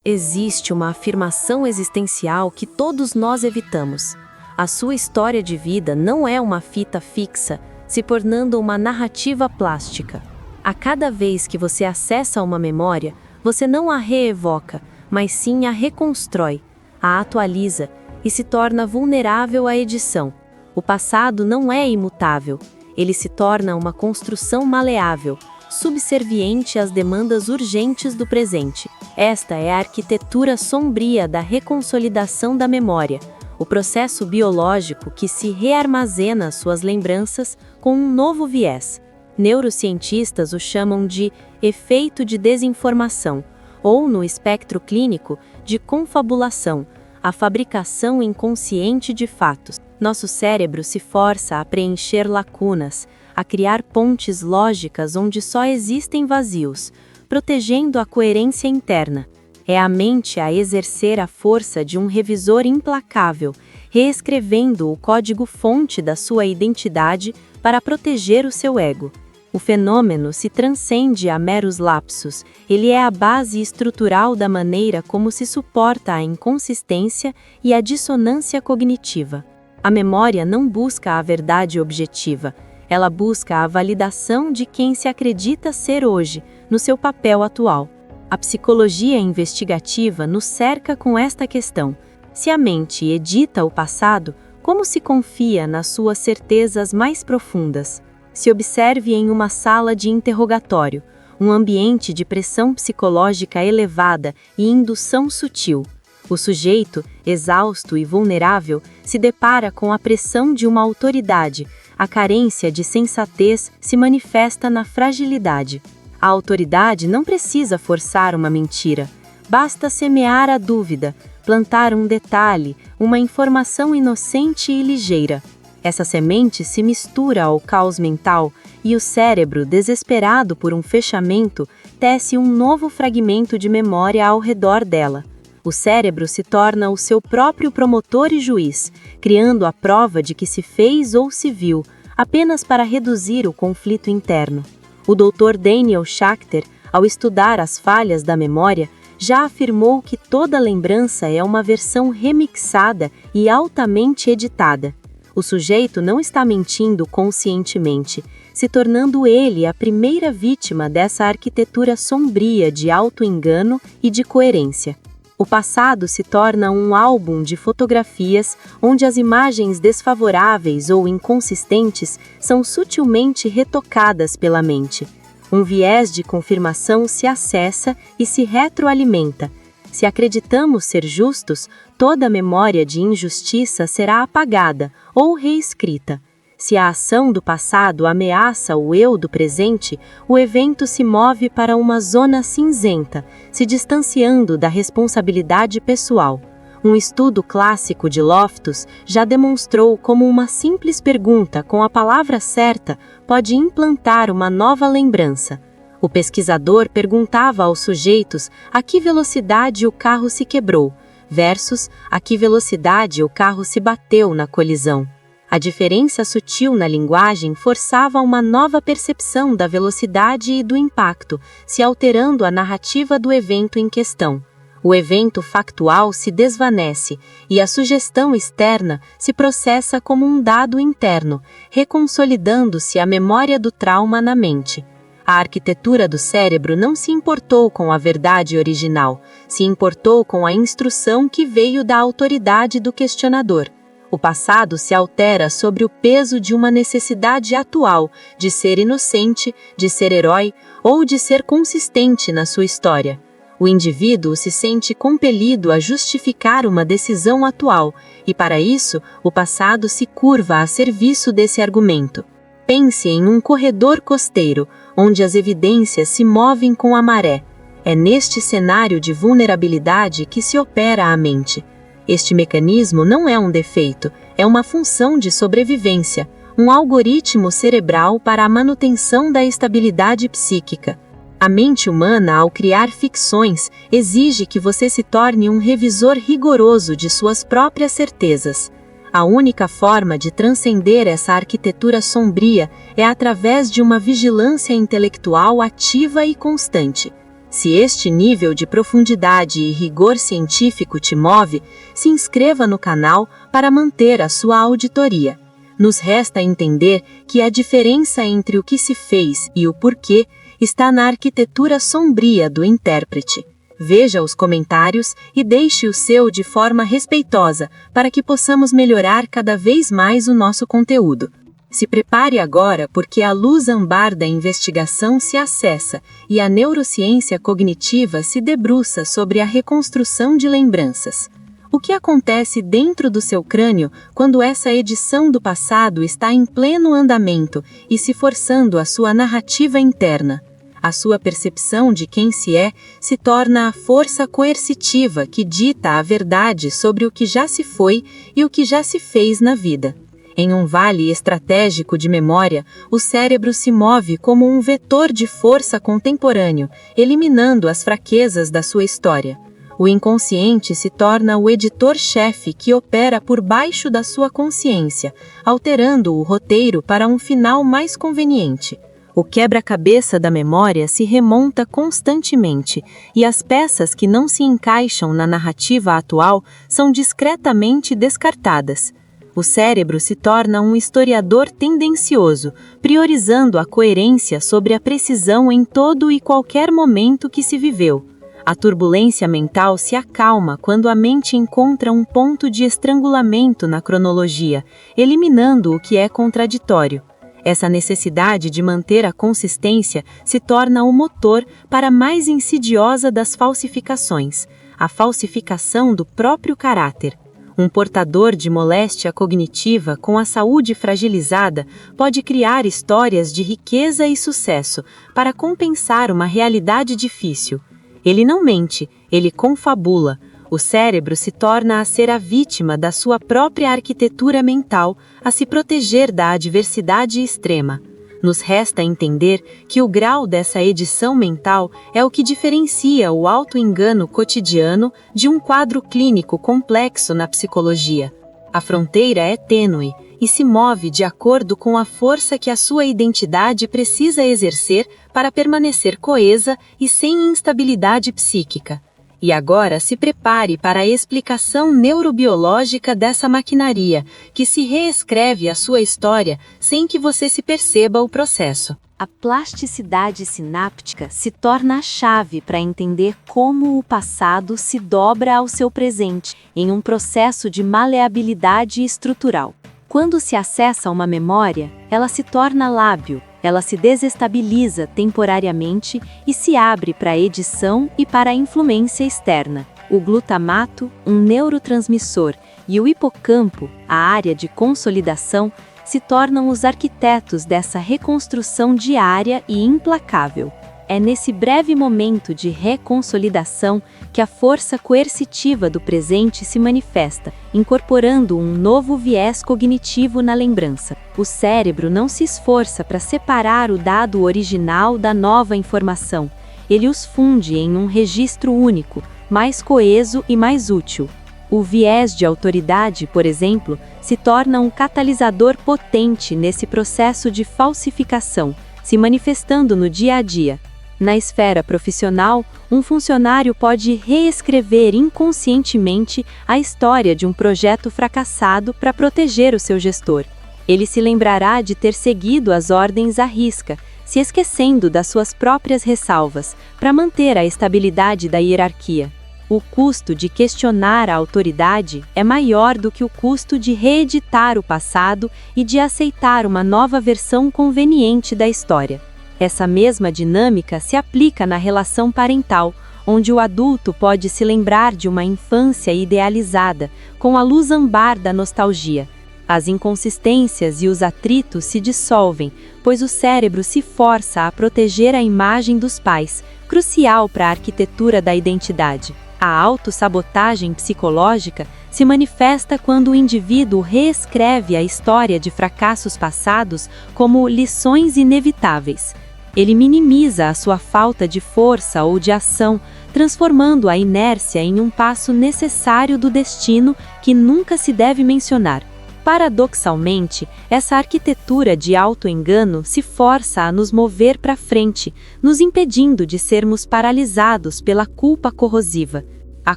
Existe uma afirmação existencial que todos nós evitamos. A sua história de vida não é uma fita fixa, se tornando uma narrativa plástica. A cada vez que você acessa uma memória, você não a reevoca, mas sim a reconstrói, a atualiza e se torna vulnerável à edição. O passado não é imutável, ele se torna uma construção maleável, subserviente às demandas urgentes do presente. Esta é a arquitetura sombria da reconsolidação da memória, o processo biológico que se rearmazena suas lembranças com um novo viés. Neurocientistas o chamam de efeito de desinformação, ou, no espectro clínico, de confabulação, a fabricação inconsciente de fatos. Nosso cérebro se força a preencher lacunas, a criar pontes lógicas onde só existem vazios, protegendo a coerência interna. É a mente a exercer a força de um revisor implacável, reescrevendo o código-fonte da sua identidade para proteger o seu ego. O fenômeno se transcende a meros lapsos, ele é a base estrutural da maneira como se suporta a inconsistência e a dissonância cognitiva. A memória não busca a verdade objetiva, ela busca a validação de quem se acredita ser hoje, no seu papel atual. A psicologia investigativa nos cerca com esta questão. Se a mente edita o passado, como se confia nas suas certezas mais profundas? Se observe em uma sala de interrogatório, um ambiente de pressão psicológica elevada e indução sutil. O sujeito, exausto e vulnerável, se depara com a pressão de uma autoridade. A carência de sensatez se manifesta na fragilidade. A autoridade não precisa forçar uma mentira. Basta semear a dúvida, plantar um detalhe, uma informação inocente e ligeira. Essa semente se mistura ao caos mental e o cérebro, desesperado por um fechamento, tece um novo fragmento de memória ao redor dela. O cérebro se torna o seu próprio promotor e juiz, criando a prova de que se fez ou se viu, apenas para reduzir o conflito interno. O Dr. Daniel Schacter, ao estudar as falhas da memória, já afirmou que toda lembrança é uma versão remixada e altamente editada. O sujeito não está mentindo conscientemente, se tornando ele a primeira vítima dessa arquitetura sombria de auto-engano e de coerência. O passado se torna um álbum de fotografias onde as imagens desfavoráveis ou inconsistentes são sutilmente retocadas pela mente. Um viés de confirmação se acessa e se retroalimenta. Se acreditamos ser justos, toda memória de injustiça será apagada ou reescrita. Se a ação do passado ameaça o eu do presente, o evento se move para uma zona cinzenta, se distanciando da responsabilidade pessoal. Um estudo clássico de Loftus já demonstrou como uma simples pergunta com a palavra certa pode implantar uma nova lembrança. O pesquisador perguntava aos sujeitos a que velocidade o carro se quebrou, versus a que velocidade o carro se bateu na colisão. A diferença sutil na linguagem forçava uma nova percepção da velocidade e do impacto, se alterando a narrativa do evento em questão. O evento factual se desvanece e a sugestão externa se processa como um dado interno, reconsolidando-se a memória do trauma na mente. A arquitetura do cérebro não se importou com a verdade original, se importou com a instrução que veio da autoridade do questionador. O passado se altera sobre o peso de uma necessidade atual de ser inocente, de ser herói ou de ser consistente na sua história. O indivíduo se sente compelido a justificar uma decisão atual e, para isso, o passado se curva a serviço desse argumento. Pense em um corredor costeiro, onde as evidências se movem com a maré. É neste cenário de vulnerabilidade que se opera a mente. Este mecanismo não é um defeito, é uma função de sobrevivência, um algoritmo cerebral para a manutenção da estabilidade psíquica. A mente humana, ao criar ficções, exige que você se torne um revisor rigoroso de suas próprias certezas. A única forma de transcender essa arquitetura sombria é através de uma vigilância intelectual ativa e constante. Se este nível de profundidade e rigor científico te move, se inscreva no canal para manter a sua auditoria. Nos resta entender que a diferença entre o que se fez e o porquê está na arquitetura sombria do intérprete. Veja os comentários e deixe o seu de forma respeitosa para que possamos melhorar cada vez mais o nosso conteúdo. Se prepare agora porque a luz âmbar da investigação se acessa e a neurociência cognitiva se debruça sobre a reconstrução de lembranças. O que acontece dentro do seu crânio quando essa edição do passado está em pleno andamento e se forçando a sua narrativa interna? A sua percepção de quem se torna a força coercitiva que dita a verdade sobre o que já se foi e o que já se fez na vida. Em um vale estratégico de memória, o cérebro se move como um vetor de força contemporâneo, eliminando as fraquezas da sua história. O inconsciente se torna o editor-chefe que opera por baixo da sua consciência, alterando o roteiro para um final mais conveniente. O quebra-cabeça da memória se remonta constantemente, e as peças que não se encaixam na narrativa atual são discretamente descartadas. O cérebro se torna um historiador tendencioso, priorizando a coerência sobre a precisão em todo e qualquer momento que se viveu. A turbulência mental se acalma quando a mente encontra um ponto de estrangulamento na cronologia, eliminando o que é contraditório. Essa necessidade de manter a consistência se torna o motor para a mais insidiosa das falsificações, a falsificação do próprio caráter. Um portador de moléstia cognitiva com a saúde fragilizada pode criar histórias de riqueza e sucesso para compensar uma realidade difícil. Ele não mente, ele confabula. O cérebro se torna a ser a vítima da sua própria arquitetura mental, a se proteger da adversidade extrema. Nos resta entender que o grau dessa edição mental é o que diferencia o auto-engano cotidiano de um quadro clínico complexo na psicologia. A fronteira é tênue e se move de acordo com a força que a sua identidade precisa exercer para permanecer coesa e sem instabilidade psíquica. E agora se prepare para a explicação neurobiológica dessa maquinaria, que se reescreve a sua história sem que você se perceba o processo. A plasticidade sináptica se torna a chave para entender como o passado se dobra ao seu presente, em um processo de maleabilidade estrutural. Quando se acessa uma memória, ela se torna lábil, ela se desestabiliza temporariamente e se abre para a edição e para a influência externa. O glutamato, um neurotransmissor, e o hipocampo, a área de consolidação, se tornam os arquitetos dessa reconstrução diária e implacável. É nesse breve momento de reconsolidação que a força coercitiva do presente se manifesta, incorporando um novo viés cognitivo na lembrança. O cérebro não se esforça para separar o dado original da nova informação. Ele os funde em um registro único, mais coeso e mais útil. O viés de autoridade, por exemplo, se torna um catalisador potente nesse processo de falsificação, se manifestando no dia a dia. Na esfera profissional, um funcionário pode reescrever inconscientemente a história de um projeto fracassado para proteger o seu gestor. Ele se lembrará de ter seguido as ordens à risca, se esquecendo das suas próprias ressalvas, para manter a estabilidade da hierarquia. O custo de questionar a autoridade é maior do que o custo de reeditar o passado e de aceitar uma nova versão conveniente da história. Essa mesma dinâmica se aplica na relação parental, onde o adulto pode se lembrar de uma infância idealizada, com a luz âmbar da nostalgia. As inconsistências e os atritos se dissolvem, pois o cérebro se força a proteger a imagem dos pais, crucial para a arquitetura da identidade. A autossabotagem psicológica se manifesta quando o indivíduo reescreve a história de fracassos passados como lições inevitáveis. Ele minimiza a sua falta de força ou de ação, transformando a inércia em um passo necessário do destino que nunca se deve mencionar. Paradoxalmente, essa arquitetura de auto-engano se força a nos mover para frente, nos impedindo de sermos paralisados pela culpa corrosiva. A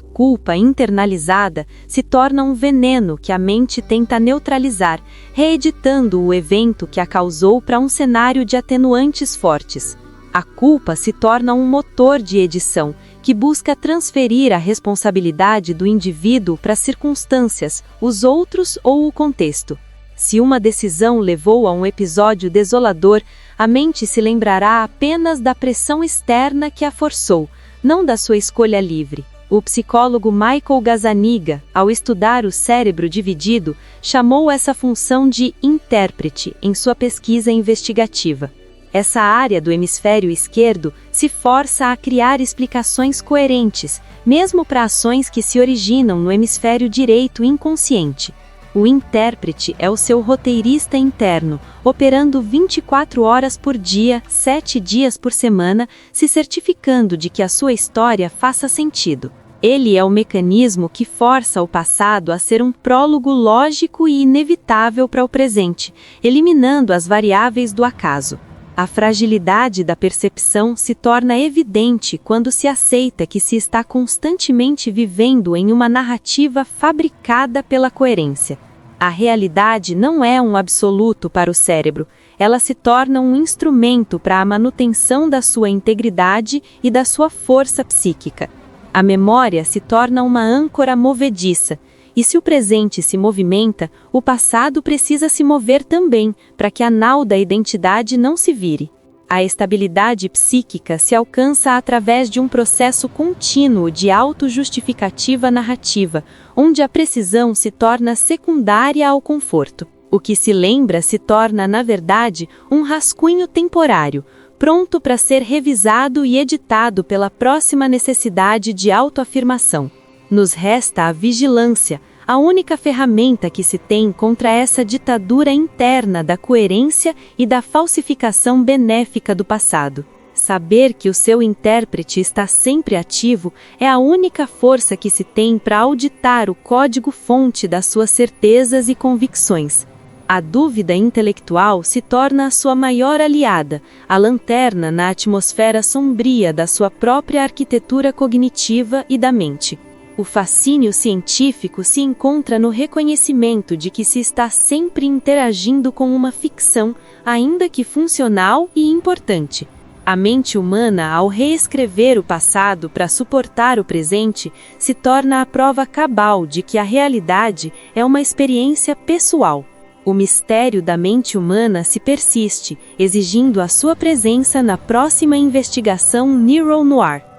culpa internalizada se torna um veneno que a mente tenta neutralizar, reeditando o evento que a causou para um cenário de atenuantes fortes. A culpa se torna um motor de edição, que busca transferir a responsabilidade do indivíduo para as circunstâncias, os outros ou o contexto. Se uma decisão levou a um episódio desolador, a mente se lembrará apenas da pressão externa que a forçou, não da sua escolha livre. O psicólogo Michael Gazzaniga, ao estudar o cérebro dividido, chamou essa função de intérprete em sua pesquisa investigativa. Essa área do hemisfério esquerdo se força a criar explicações coerentes, mesmo para ações que se originam no hemisfério direito inconsciente. O intérprete é o seu roteirista interno, operando 24 horas por dia, 7 dias por semana, se certificando de que a sua história faça sentido. Ele é o mecanismo que força o passado a ser um prólogo lógico e inevitável para o presente, eliminando as variáveis do acaso. A fragilidade da percepção se torna evidente quando se aceita que se está constantemente vivendo em uma narrativa fabricada pela coerência. A realidade não é um absoluto para o cérebro, ela se torna um instrumento para a manutenção da sua integridade e da sua força psíquica. A memória se torna uma âncora movediça, e se o presente se movimenta, o passado precisa se mover também, para que a nau da identidade não se vire. A estabilidade psíquica se alcança através de um processo contínuo de autojustificativa narrativa, onde a precisão se torna secundária ao conforto. O que se lembra se torna, na verdade, um rascunho temporário, pronto para ser revisado e editado pela próxima necessidade de autoafirmação. Nos resta a vigilância, a única ferramenta que se tem contra essa ditadura interna da coerência e da falsificação benéfica do passado. Saber que o seu intérprete está sempre ativo é a única força que se tem para auditar o código-fonte das suas certezas e convicções. A dúvida intelectual se torna a sua maior aliada, a lanterna na atmosfera sombria da sua própria arquitetura cognitiva e da mente. O fascínio científico se encontra no reconhecimento de que se está sempre interagindo com uma ficção, ainda que funcional e importante. A mente humana, ao reescrever o passado para suportar o presente, se torna a prova cabal de que a realidade é uma experiência pessoal. O mistério da mente humana se persiste, exigindo a sua presença na próxima investigação Neo Noir.